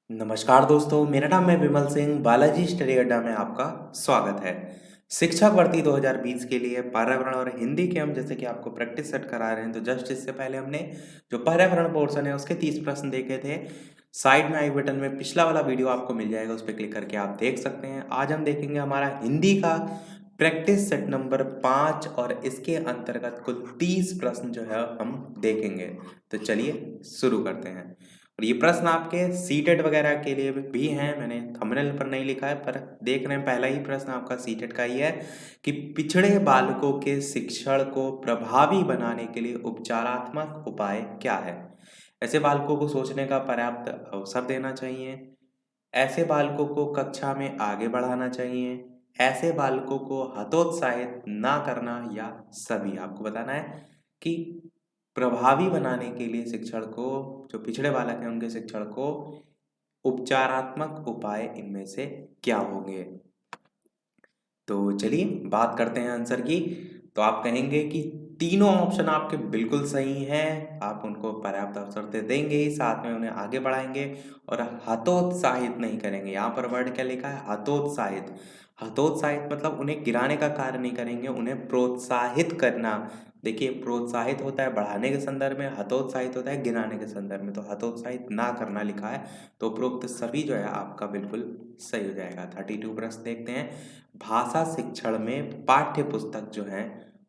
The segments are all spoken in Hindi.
नमस्कार दोस्तों, मेरा नाम है विमल सिंह। बालाजी स्टडी अड्डा में आपका स्वागत है। शिक्षक भर्ती 2020 के लिए पर्यावरण और हिंदी के हम जैसे कि आपको प्रैक्टिस सेट करा रहे हैं, तो जस्ट इससे पहले हमने जो पर्यावरण पोर्शन है उसके 30 प्रश्न देखे थे। साइड में आई बटन में पिछला वाला वीडियो आपको मिल जाएगा, उस पर क्लिक करके आप देख सकते हैं। आज हम देखेंगे हमारा हिंदी का प्रैक्टिस सेट नंबर 5 और इसके अंतर्गत कुल 30 प्रश्न जो है हम देखेंगे। तो चलिए शुरू करते हैं। और ये प्रश्न आपके सीटेट वगैरह के लिए भी हैं। मैंने थंबनेल पर नहीं लिखा है, पर देख रहे हैं पहला ही प्रश्न आपका सीटेट का ही है कि पिछड़े बालकों के शिक्षण को प्रभावी बनाने के लिए उपचारात्मक उपाय क्या है। ऐसे बालकों को सोचने का पर्याप्त अवसर देना चाहिए, ऐसे बालकों को कक्षा में आगे बढ़ाना चाहिए, ऐसे बालकों को हतोत्साहित ना करना, या सभी। आपको बताना है कि प्रभावी बनाने के लिए शिक्षण को, जो पिछड़े बालक हैं उनके शिक्षण को उपचारात्मक उपाय इनमें से क्या होंगे। तो चलिए बात करते हैं आंसर की। तो आप कहेंगे कि तीनों ऑप्शन आपके बिल्कुल सही हैं, आप उनको पर्याप्त अवसर दे देंगे ही, साथ में उन्हें आगे बढ़ाएंगे और हतोत्साहित नहीं करेंगे। यहाँ पर वर्ड क्या लिखा है? हतोत्साहित। हतोत्साहित मतलब उन्हें गिराने का कार्य नहीं करेंगे, उन्हें प्रोत्साहित करना। देखिए, प्रोत्साहित होता है बढ़ाने के संदर्भ में, हतोत्साहित होता है गिराने के संदर्भ में। तो हतोत्साहित ना करना लिखा है, तो उपरोक्त सभी जो है आपका बिल्कुल सही हो जाएगा। 32 प्रश्न देखते हैं। भाषा शिक्षण में पाठ्य पुस्तक जो है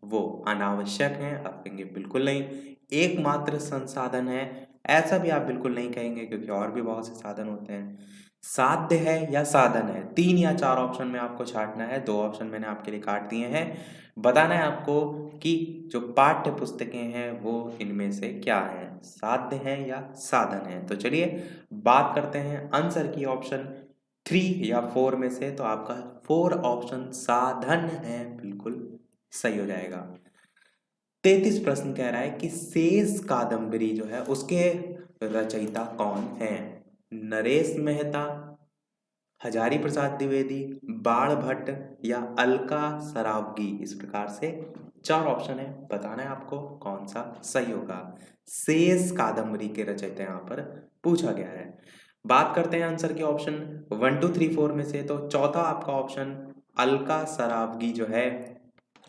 वो अनावश्यक है। आप कहेंगे बिल्कुल नहीं। एकमात्र संसाधन है, ऐसा भी आप बिल्कुल नहीं कहेंगे, क्योंकि और भी बहुत से साधन होते हैं। साध्य है या साधन है, 3 या 4 ऑप्शन में आपको छांटना है। 2 ऑप्शन मैंने आपके लिए काट दिए हैं। बताना है आपको कि जो पाठ्य पुस्तकें हैं वो इनमें से क्या हैं, साध्य है या साधन है। तो चलिए बात करते हैं आंसर की। ऑप्शन 3 या 4 में से, तो आपका 4 ऑप्शन साधन है, बिल्कुल सही हो जाएगा। 33 प्रश्न कह रहा है कि शेष कादम्बरी जो है उसके रचयिता कौन है। नरेश मेहता, हजारी प्रसाद द्विवेदी, बाण भट्ट, या अलका सरावगी। इस प्रकार से 4 ऑप्शन है, बताना है आपको कौन सा सही होगा। शेष कादम्बरी के रचयिता यहाँ पर पूछा गया है। बात करते हैं आंसर के ऑप्शन 1 2 3 4 में से। तो चौथा आपका ऑप्शन अलका सरावगी जो है,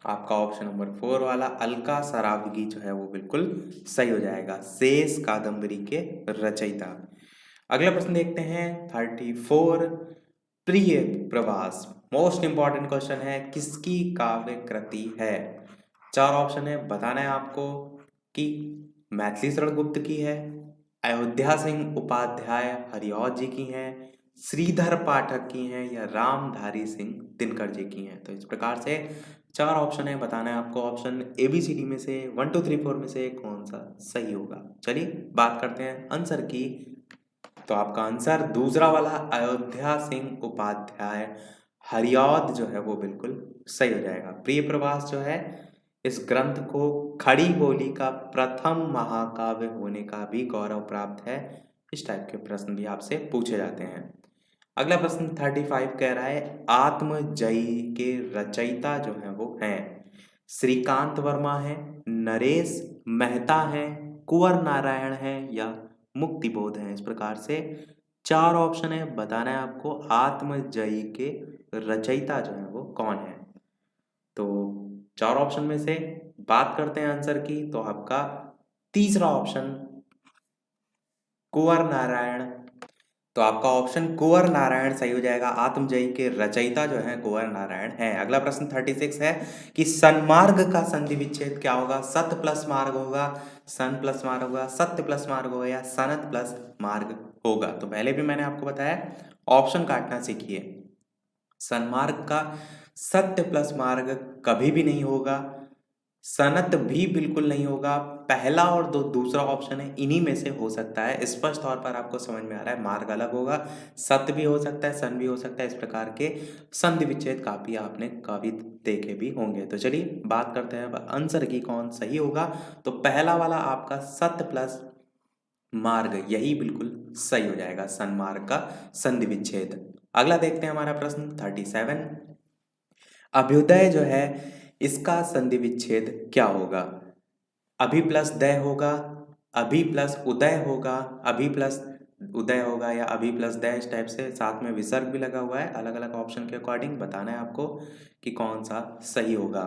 आपका ऑप्शन नंबर 4 वाला अलका सरावगी जो है वो बिल्कुल सही हो जाएगा, शेष कादम्बरी के रचयिता। अगला प्रश्न देखते हैं 34। प्रिय प्रवास, मोस्ट इंपॉर्टेंट क्वेश्चन है, किसकी काव्य कृति है। 4 ऑप्शन है, बताना है आपको कि मैथिली शरण गुप्त की है, अयोध्या सिंह उपाध्याय हरिऔध जी की हैं, श्रीधर पाठक की हैं, या रामधारी सिंह दिनकर जी की हैं। तो इस प्रकार से 4 ऑप्शन है, बताना है आपको ऑप्शन ABCD में से 1 2 3 4 में से कौन सा सही होगा। चलिए बात करते हैं आंसर की। तो आपका आंसर दूसरा वाला अयोध्या सिंह उपाध्याय हरिऔध जो है वो बिल्कुल सही हो जाएगा। प्रिय प्रवास जो है, इस ग्रंथ को खड़ी बोली का प्रथम महाकाव्य होने का भी गौरव प्राप्त है। इस टाइप के प्रश्न भी आपसे पूछे जाते हैं। अगला प्रश्न 35 कह रहा है आत्मजयी के रचयिता जो है वो हैं श्रीकांत वर्मा है, नरेश मेहता है, कुंवर नारायण है, या मुक्तिबोध है। इस प्रकार से 4 ऑप्शन है, बताना है आपको आत्मजयी के रचयिता जो है वो कौन है। तो 4 ऑप्शन में से बात करते हैं आंसर की। तो आपका तीसरा ऑप्शन कुंवर नारायण, तो आपका ऑप्शन कुंवर नारायण सही हो जाएगा। आत्मजयी के रचयिता जो है कुंवर नारायण है। अगला प्रश्न 36 है कि सन्मार्ग का संधि विच्छेद क्या होगा। सत प्लस मार्ग होगा, सन प्लस मार्ग होगा, सत्य प्लस मार्ग होगा, या सनत प्लस मार्ग होगा। तो पहले भी मैंने आपको बताया ऑप्शन काटना सीखिए। सन्मार्ग का सत्य प्लस मार्ग कभी भी नहीं होगा, सनत भी बिल्कुल नहीं होगा। पहला और दूसरा ऑप्शन है, इन्हीं में से हो सकता है। स्पष्ट तौर पर आपको समझ में आ रहा है, मार्ग अलग होगा, सत्य भी हो सकता है, सन भी हो सकता है। इस प्रकार के संधि विच्छेद काफी आपने कभी देखे भी होंगे। तो चलिए बात करते हैं अब आंसर की, कौन सही होगा। तो पहला वाला आपका सत्य प्लस मार्ग, यही बिल्कुल सही हो जाएगा, सन्मार्ग का संधि विच्छेद। अगला देखते हैं हमारा प्रश्न 37। अभ्युदय जो है इसका संधि विच्छेद क्या होगा। अभि प्लस दय होगा, अभि प्लस उदय होगा, अभि प्लस उदय होगा या अभी प्लस दय, इस टाइप से साथ में विसर्ग भी लगा हुआ है। अलग अलग ऑप्शन के अकॉर्डिंग बताना है आपको कि कौन सा सही होगा।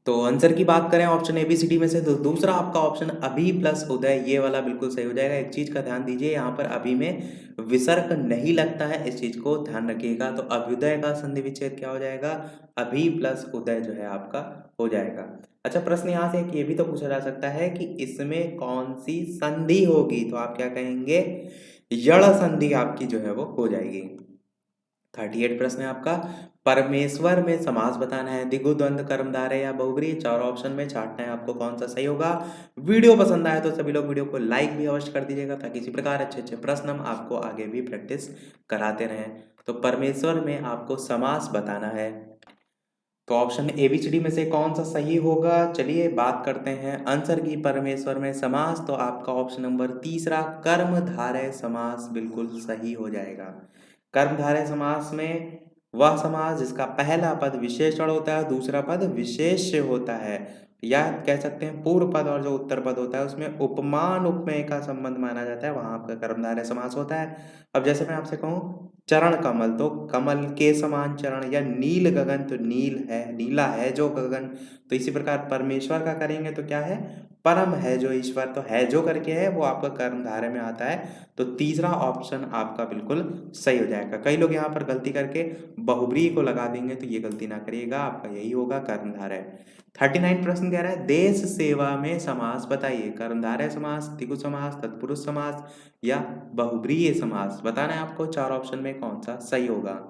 तो आंसर की बात करें option A B C D में से, तो दूसरा आपका ऑप्शन अभी प्लस उदय, ये वाला बिल्कुल सही हो जाएगा। एक चीज का ध्यान दीजिए, यहाँ पर अभी में विसर्ग नहीं लगता है, इस चीज को ध्यान रखिएगा। तो अभ्युदय का संधि विच्छेद क्या हो जाएगा, अभी प्लस उदय जो है आपका हो जाएगा। अच्छा, प्रश्न यहाँ से एक ये भी तो पूछा जा सकता है कि इसमें कौन सी संधि होगी, तो आप क्या कहेंगे, यण संधि आपकी जो है वो हो जाएगी। 38 प्रश्न है आपका, परमेश्वर में समास बताना है, द्विगु द्वंद्व कर्मधारय या बहुब्रीहि, चार ऑप्शन में छांटना है आपको कौन सा सही होगा। वीडियो पसंद आया तो सभी लोग वीडियो को लाइक भी अवश्य कर दीजिएगा, ताकि इसी प्रकार अच्छे अच्छे प्रश्न हम आपको आगे भी प्रैक्टिस कराते रहें। तो परमेश्वर में आपको समास बताना है, तो option A B C D में से कौन सा सही होगा। चलिए बात करते हैं आंसर की। परमेश्वर में समास, तो आपका ऑप्शन नंबर तीसरा कर्मधारय समास बिल्कुल सही हो जाएगा। कर्मधारय समास में वह समास जिसका पहला पद विशेषण होता है, दूसरा पद विशेष्य होता है, या कह सकते हैं पूर्व पद और जो उत्तर पद होता है उसमें उपमान उपमेय का संबंध माना जाता है, वहां आपका कर्मधारय समास होता है। अब जैसे मैं आपसे कहूँ चरण कमल, तो कमल के समान चरण, या नील गगन, तो नील है, नीला है जो गगन। तो इसी प्रकार परमेश्वर का करेंगे तो क्या है, परम है जो ईश्वर, तो है जो करके है वो आपका कर्मधारय में आता है। तो तीसरा ऑप्शन आपका बिल्कुल सही हो जाएगा। कई लोग यहाँ पर गलती करके बहुब्रीहि को लगा देंगे, तो ये गलती ना करिएगा, आपका यही होगा कर्मधारय। 39 प्रश्न कह रहा है, देश सेवा में समास बताइए, कर्मधारय समास, द्विगु समास, तत्पुरुष समास या बहुब्रीहि समास। बताना है आपको चार ऑप्शन में कौन सा सही होगा।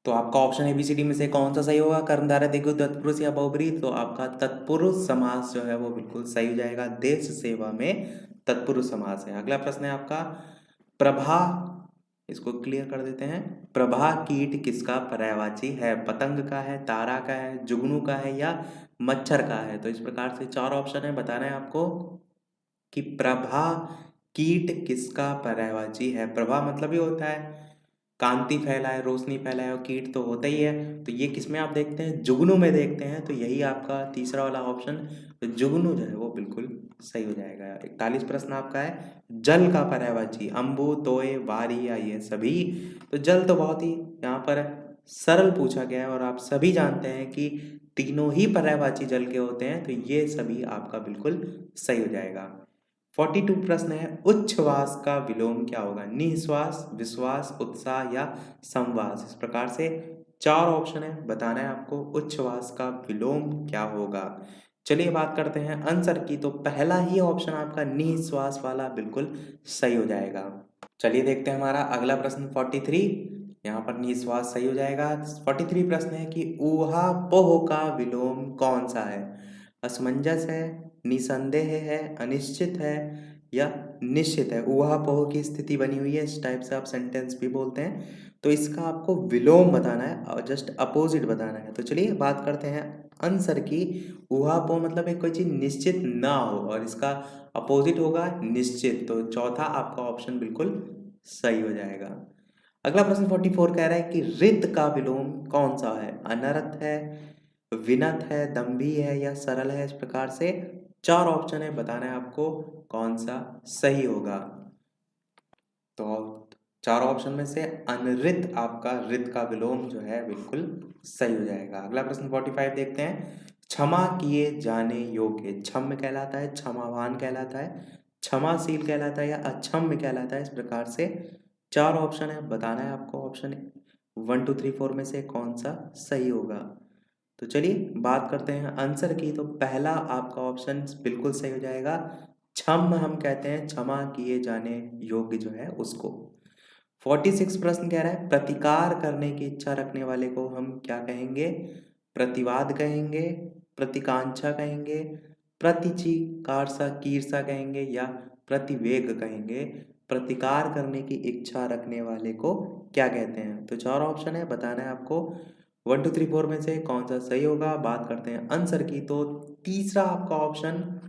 तो आपका ऑप्शन एबीसीडी में से कौन सा सही होगा, कर्मधारय, द्विगु, तत्पुरुष या बहुब्रीहि। तो आपका तत्पुरुष समास जो है वो बिल्कुल सही हो जाएगा, देश सेवा में तत्पुरुष समास है। अगला प्रश्न है आपका, प्रभा, इसको क्लियर कर देते हैं, प्रभा कीट किसका पर्यायवाची है, पतंग का है, तारा का है, जुगनू का है या मच्छर का है। तो इस प्रकार से चार ऑप्शन है, बताना है आपको कि प्रभा कीट किसका पर्यायवाची है। प्रभा मतलब ही होता है कांति फैलाए, रोशनी फैलाए, और कीट तो होता ही है। तो ये किस में आप देखते हैं, जुगनू में देखते हैं, तो यही आपका तीसरा वाला ऑप्शन, तो जुगनू जो है वो बिल्कुल सही हो जाएगा। 41 प्रश्न आपका है, जल का पर्यायवाची, अम्बु, तोय, वारी या ये सभी। तो जल तो बहुत ही यहाँ पर सरल पूछा गया है, और आप सभी जानते हैं कि तीनों ही पर्यायवाची जल के होते हैं, तो ये सभी आपका बिल्कुल सही हो जाएगा। 42 प्रश्न है, उच्छ्वास का विलोम क्या होगा, निःश्वास, विश्वास, उत्साह या संवास। इस प्रकार से चार ऑप्शन है, बताना है आपको उच्छ्वास का विलोम क्या होगा। चलिए बात करते हैं आंसर की, तो पहला ही ऑप्शन आपका निःश्वास वाला बिल्कुल सही हो जाएगा। चलिए देखते हैं हमारा अगला प्रश्न 43, यहाँ पर निःश्वास सही हो जाएगा। 43 प्रश्न है कि ऊहापोह का विलोम कौन सा है, असमंजस है, निसंदेह है, अनिश्चित है या निश्चित है। ऊहापोह की स्थिति बनी हुई है, इस टाइप से आप सेंटेंस भी बोलते हैं, तो इसका आपको विलोम बताना है और जस्ट अपोजिट बताना है। तो चलिए बात करते हैं आंसर की। ऊहापोह मतलब है कोई चीज निश्चित ना हो, और इसका अपोजिट होगा निश्चित, तो चौथा आपका ऑप्शन बिल्कुल सही हो जाएगा। अगला प्रश्न 44 कह रहा है कि रित का विलोम कौन सा है, अनर्थ है, विनत है, दंभी है या सरल है। इस प्रकार से चार ऑप्शन है, बताना है आपको कौन सा सही होगा। तो चार ऑप्शन में से अनरित आपका रित का विलोम जो है बिल्कुल सही हो जाएगा। अगला प्रश्न 45 देखते हैं, क्षमा किए जाने योग्य क्षम्य कहलाता है, क्षमावान कहलाता है, क्षमाशील कहलाता है या अक्षम्य कहलाता है। इस प्रकार से चार ऑप्शन है, बताना है आपको ऑप्शन 1 2 3 4 में से कौन सा सही होगा। तो चलिए बात करते हैं आंसर की, तो पहला आपका ऑप्शन बिल्कुल सही हो जाएगा, क्षम हम कहते हैं क्षमा किए जाने योग्य जो है उसको। 46 प्रश्न कह रहा है, प्रतिकार करने की इच्छा रखने वाले को हम क्या कहेंगे, प्रतिवाद कहेंगे, प्रतिकांक्षा कहेंगे, प्रतिचिकारसा कीर्षा कहेंगे या प्रतिवेग कहेंगे। प्रतिकार करने की इच्छा रखने वाले को क्या कहते हैं। तो चार ऑप्शन है, बताना है आपको 1 2 3 4 में से कौन सा सही होगा। बात करते हैं आंसर की, तो तीसरा आपका ऑप्शन,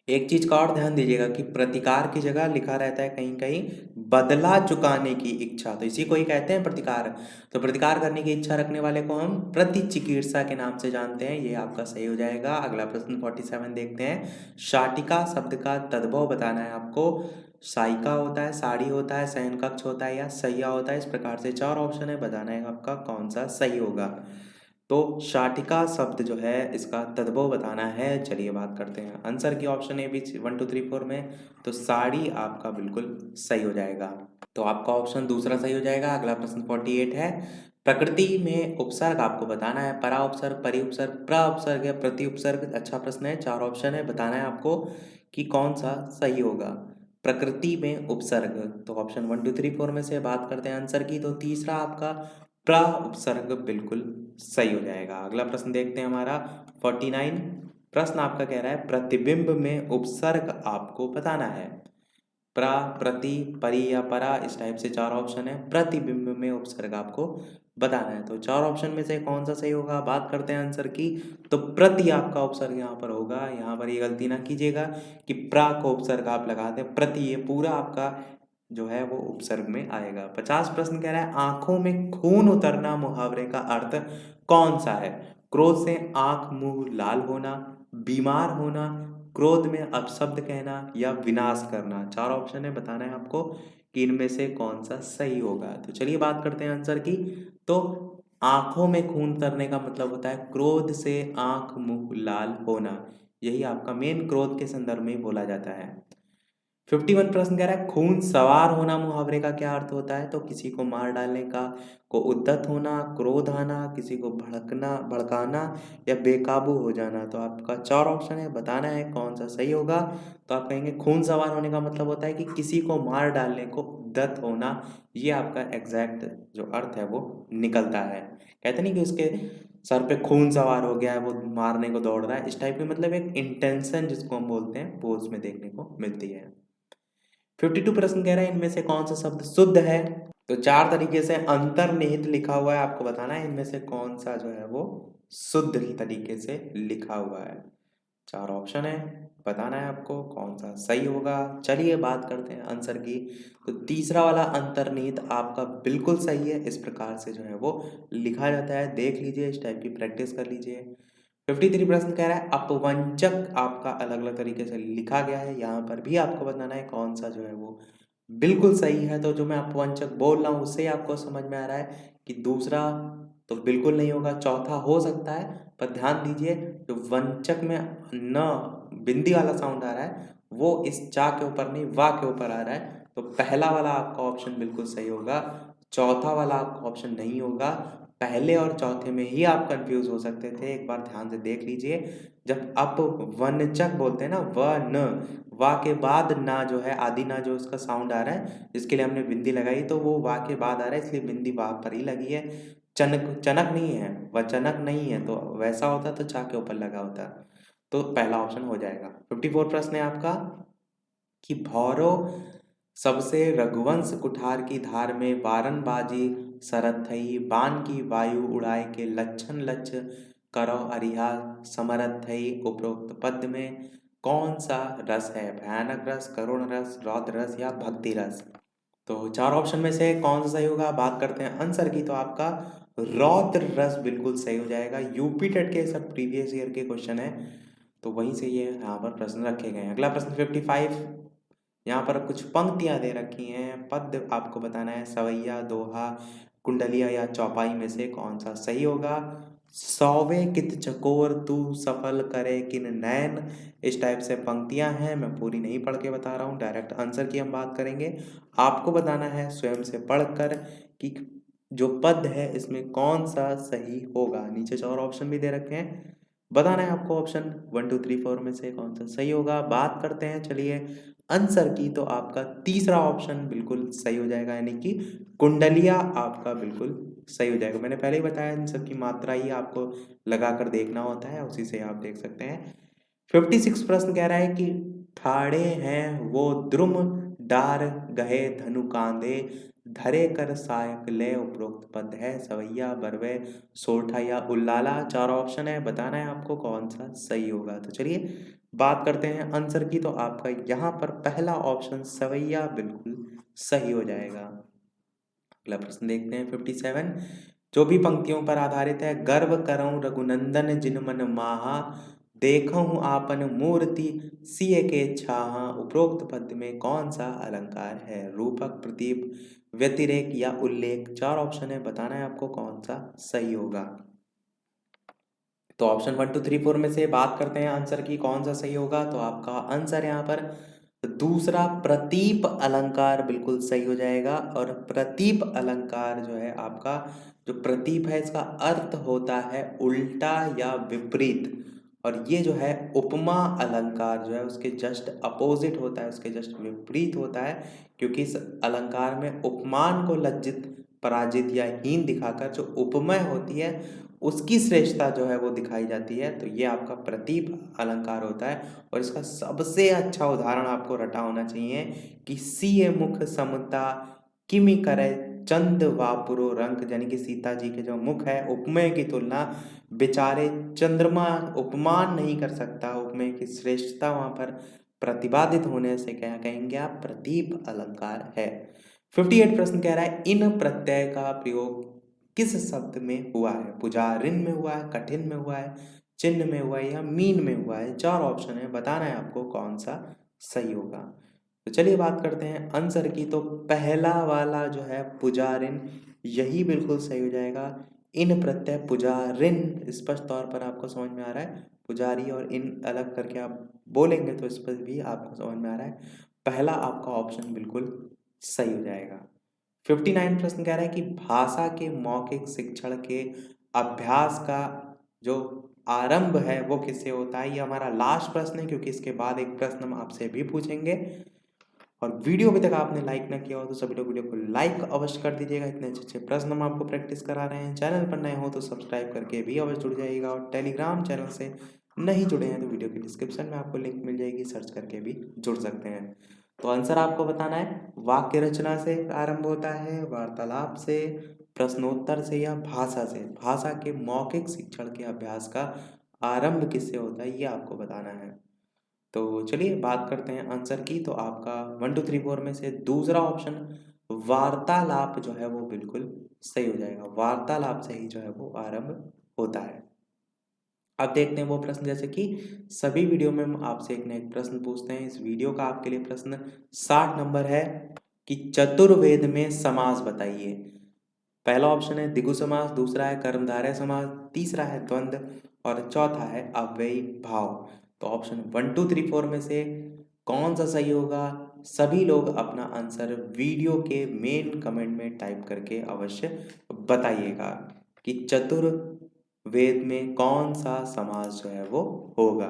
एक चीज का और ध्यान दीजिएगा कि प्रतिकार की जगह लिखा रहता है कहीं कहीं बदला चुकाने की इच्छा, तो इसी को ही कहते हैं प्रतिकार। तो प्रतिकार करने की इच्छा रखने वाले को हम प्रतिचिकित्सा के नाम से जानते हैं, ये आपका सही हो जाएगा। अगला प्रश्न 47 देखते हैं, शाटिका शब्द का तद्भव बताना है आपको। साइका होता है, साड़ी होता है, शयन कक्ष होता है या सैया होता है। इस प्रकार से 4 ऑप्शन है, बताना है आपका कौन सा सही होगा। तो शाटिका शब्द जो है इसका तद्भव बताना है। चलिए बात करते हैं आंसर की। ऑप्शन ए बी 1 2 3 4 में तो साड़ी आपका बिल्कुल सही हो जाएगा। तो आपका ऑप्शन दूसरा सही हो जाएगा। अगला प्रश्न 48 है। प्रकृति में उपसर्ग आपको बताना है। परा उपसर्ग, परि उपसर्ग, प्र उपसर्ग या प्रति उपसर्ग। अच्छा प्रश्न है, 4 ऑप्शन है, बताना है आपको कि कौन सा सही होगा। प्रकृति में उपसर्ग, तो ऑप्शन 1 2 3 4 में से बात करते हैं आंसर की। तो तीसरा आपका प्र उपसर्ग बिल्कुल सही हो जाएगा। अगला प्रश्न देखते हैं हमारा 49। प्रश्न आपका कह रहा है प्रतिबिंब में उपसर्ग आपको बताना है। प्रा, प्रति, परि या परा, इस टाइप से 4 ऑप्शन है। प्रतिबिंब में उपसर्ग आपको बताना है। तो 4 ऑप्शन में से कौन सा सही होगा, बात करते हैं आंसर की। तो प्रति आपका उपसर्ग यहाँ पर होगा। यहाँ पर ये गलती ना कीजिएगा कि प्रा को उपसर्ग आप लगा दें, प्रति ये पूरा आपका जो है वो उपसर्ग में आएगा। 50 प्रश्न कह रहा है आंखों में खून उतरना मुहावरे का अर्थ कौन सा है। क्रोध से आंख मुंह लाल होना, बीमार होना, क्रोध में अपशब्द कहना या विनाश करना। 4 ऑप्शन है, बताना है आपको कि इनमें से कौन सा सही होगा। तो चलिए बात करते हैं आंसर की। तो आंखों में खून उतरने का मतलब होता है क्रोध से आंख मुंह लाल होना। यही आपका मेन क्रोध के संदर्भ में बोला जाता है। 51 प्रश्न कह रहा है खून सवार होना मुहावरे का क्या अर्थ होता है। तो किसी को मार डालने का, को उद्दत होना, क्रोध आना, किसी को भड़कना, भड़काना या बेकाबू हो जाना। तो आपका 4 ऑप्शन है, बताना है कौन सा सही होगा। तो आप कहेंगे खून सवार होने का मतलब होता है कि किसी को मार डालने को उद्दत होना। ये आपका एग्जैक्ट जो अर्थ है वो निकलता है। कहते नहीं कि उसके सर पे खून सवार हो गया है, वो मारने को दौड़ रहा है। इस टाइप की मतलब एक इंटेंशन जिसको हम बोलते हैं वो उसमें देखने को मिलती है। 52 प्रश्न कह रहा है इनमें से कौन सा शब्द शुद्ध है। तो 4 तरीके से अंतर्निहित लिखा हुआ है, आपको बताना है इनमें से कौन सा जो है वो शुद्ध तरीके से लिखा हुआ है। 4 ऑप्शन है, बताना है आपको कौन सा सही होगा। चलिए बात करते हैं आंसर की। तो तीसरा वाला अंतर्निहित आपका बिल्कुल सही है। इस प्रकार से जो है वो लिखा जाता है, देख लीजिए, इस टाइप की प्रैक्टिस कर लीजिए। 53 प्रश्न कह रहा है अपवंचक आपका अलग अलग तरीके से लिखा गया है। यहाँ पर भी आपको बताना है कौन सा जो है वो बिल्कुल सही है। तो जो मैं अपवंचक बोल रहा हूँ उससे ही आपको समझ में आ रहा है कि दूसरा तो बिल्कुल नहीं होगा, चौथा हो सकता है। पर ध्यान दीजिए जो वंचक में न बिंदी वाला साउंड आ रहा है वो इस चा के ऊपर नहीं वा के ऊपर आ रहा है। तो पहला वाला आपका ऑप्शन बिल्कुल सही होगा, चौथा वाला आपका ऑप्शन नहीं होगा। पहले और चौथे में ही आप कंफ्यूज हो सकते थे। एक बार ध्यान से देख लीजिए, जब अपवंचक बोलते हैं ना, वा के बाद ना जो है आदि ना जो उसका साउंड आ रहा है जिसके लिए हमने बिंदी लगाई, तो वो वा के बाद आ रहा है इसलिए बिंदी वहां पर ही लगी है। चनक चनक नहीं है, वचनक नहीं है। तो वैसा होता तो चा के ऊपर लगा होता। तो पहला ऑप्शन हो जाएगा। 54 प्रश्न है आपका कि भौरो सबसे रघुवंश कुठार की धार में बारन बाजी सरत थई, बाण की वायु उड़ाए के लक्षण लक्ष करो अरिहा समरथ थई। उपरोक्त पद में कौन सा रस है, भयानक रस, करुण रस, रौद्र रस या भक्ति रस। तो 4 ऑप्शन में से कौन सा सही होगा, बात करते हैं आंसर की। तो आपका रौद्र रस बिल्कुल सही हो जाएगा। यूपी टेट के सब प्रीवियस ईयर के क्वेश्चन है, तो वहीं से ये यहाँ पर प्रश्न रखे गए हैं। अगला प्रश्न 55। यहाँ पर कुछ पंक्तियाँ दे रखी हैं, पद आपको बताना है। सवैया, दोहा, कुंडलिया या चौपाई में से कौन सा सही होगा। सौवे कित चकोर तू सफल करे किन नैन, इस टाइप से पंक्तियां हैं। मैं पूरी नहीं पढ़ के बता रहा हूँ, डायरेक्ट आंसर की हम बात करेंगे। आपको बताना है स्वयं से पढ़कर कि जो पद है इसमें कौन सा सही होगा। नीचे 4 ऑप्शन भी दे रखे हैं, बताना है आपको ऑप्शन 1 2 3 4 में से कौन सा सही होगा। बात करते हैं चलिए आंसर की। तो आपका तीसरा ऑप्शन बिल्कुल सही हो जाएगा, यानी कि कुंडलिया आपका बिल्कुल सही हो जाएगा। मैंने पहले ही बताया इन सब की मात्रा ही आपको लगाकर देखना होता है, उसी से आप देख सकते हैं। 56 प्रश्न कह रहा है कि ठाड़े हैं वो द्रुम डार गहे धनु कांधे, धरे कर सायक ले। उपरोक्त पद है सवैया, बरवे, सोरठा या उल्लाला। 4 ऑप्शन है, बताना है आपको कौन सा सही होगा। तो चलिए बात करते हैं आंसर की। तो आपका यहाँ पर पहला ऑप्शन सवैया बिल्कुल सही हो जाएगा। अगला प्रश्न देखते हैं 57। जो भी पंक्तियों पर आधारित है। गर्व करऊं रघुनंदन जिन मन माहा, देखहु आपन मूर्ति सिय के छाहा, उपरोक्त पद्य में कौन सा अलंकार है? रूपक, प्रतीप, व्यतिरेक या उल्लेख। 4 ऑप्शन है, बताना है आपको कौन सा सही होगा। तो ऑप्शन 1 2 3 4 में से बात करते हैं आंसर की, कौन सा सही होगा। तो आपका आंसर यहाँ पर दूसरा प्रतीप अलंकार बिल्कुल सही हो जाएगा। और प्रतीप अलंकार जो है आपका, जो प्रतीप है इसका अर्थ होता है उल्टा या विपरीत। और ये जो है उपमा अलंकार जो है उसके जस्ट अपोजिट होता है, उसके जस्ट विपरीत होता है। क्योंकि इस अलंकार में उपमान को लज्जित, पराजित या हीन दिखाकर जो उपमेय होती है उसकी श्रेष्ठता जो है वो दिखाई जाती है। तो ये आपका प्रतीप अलंकार होता है। और इसका सबसे अच्छा उदाहरण आपको रटा होना चाहिए कि सिय मुख समता किमि करे चंद वापुरो रंक, यानी कि सीता जी के जो मुख है उपमेय की तुलना बेचारे चंद्रमा उपमान नहीं कर सकता। उपमेय की श्रेष्ठता वहां पर प्रतिपादित होने से क्या कहेंगे आप, प्रतीप अलंकार है। 58 प्रश्न कह रहा है इन प्रत्यय का प्रयोग किस शब्द में हुआ है? पुजारिन में हुआ है, कठिन में हुआ है, चिन्ह में हुआ है या मीन में हुआ है। 4 ऑप्शन है, बताना है आपको कौन सा सही होगा। तो चलिए बात करते हैं आंसर की। तो पहला वाला जो है पुजारिन, यही बिल्कुल सही हो जाएगा। इन प्रत्यय पुजारिन स्पष्ट तौर पर आपको समझ में आ रहा है, पुजारी और इन अलग करके आप बोलेंगे तो इस पर भी आपको समझ में आ रहा है। पहला आपका ऑप्शन बिल्कुल सही हो जाएगा। 59 प्रश्न कह रहा है कि भाषा के मौखिक शिक्षण के अभ्यास का जो आरंभ है वो किससे होता है? ये हमारा लास्ट प्रश्न है, क्योंकि इसके बाद एक प्रश्न हम आपसे भी पूछेंगे। और वीडियो अभी तक आपने लाइक ना किया हो तो सभी लोग वीडियो को लाइक अवश्य कर दीजिएगा। इतने अच्छे अच्छे प्रश्न हम आपको प्रैक्टिस करा रहे हैं। चैनल पर नए हो तो सब्सक्राइब करके भी अवश्य जुड़ जाइएगा। और टेलीग्राम चैनल से नहीं जुड़े हैं तो वीडियो के डिस्क्रिप्शन में आपको लिंक मिल जाएगी, सर्च करके भी जुड़ सकते हैं। तो आंसर आपको बताना है, वाक्य रचना से आरंभ होता है, वार्तालाप से, प्रश्नोत्तर से या भाषा से। भाषा के मौखिक शिक्षण के अभ्यास का आरंभ किससे होता है ये आपको बताना है। तो चलिए बात करते हैं आंसर की। तो आपका 1 2 3 4 में से दूसरा ऑप्शन वार्तालाप जो है वो बिल्कुल सही हो जाएगा। वार्तालाप से ही जो है वो आरंभ होता है। अब देखते हैं वो प्रश्न, जैसे कि सभी वीडियो में हम आपसे एक ना एक प्रश्न पूछते हैं। इस वीडियो का आपके लिए प्रश्न 60 नंबर है कि चतुर्वेद में समास बताइए। पहला ऑप्शन है द्विगु समास, दूसरा है कर्मधारय समास, तीसरा है द्वंद्व और चौथा है अव्ययी भाव। तो ऑप्शन 1 2 3 4 में से कौन सा सही होगा? सभी लोग अपना आंसर वीडियो के मेन कमेंट में टाइप करके अवश्य बताइएगा कि चतुर्वेद में कौन सा समास जो है वो होगा।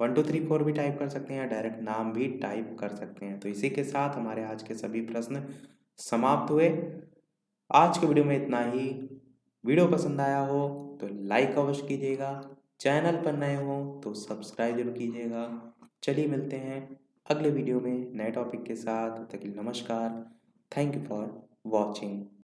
1 2 3 4 भी टाइप कर सकते हैं या डायरेक्ट नाम भी टाइप कर सकते हैं। तो इसी के साथ हमारे आज के सभी प्रश्न समाप्त हुए। आज के वीडियो में इतना ही। वीडियो पसंद आया हो तो लाइक अवश्य कीजिएगा, चैनल पर नए हो तो सब्सक्राइब जरूर कीजिएगा। चलिए मिलते हैं अगले वीडियो में नए टॉपिक के साथ। तब तक के लिए नमस्कार। Thank you for watching.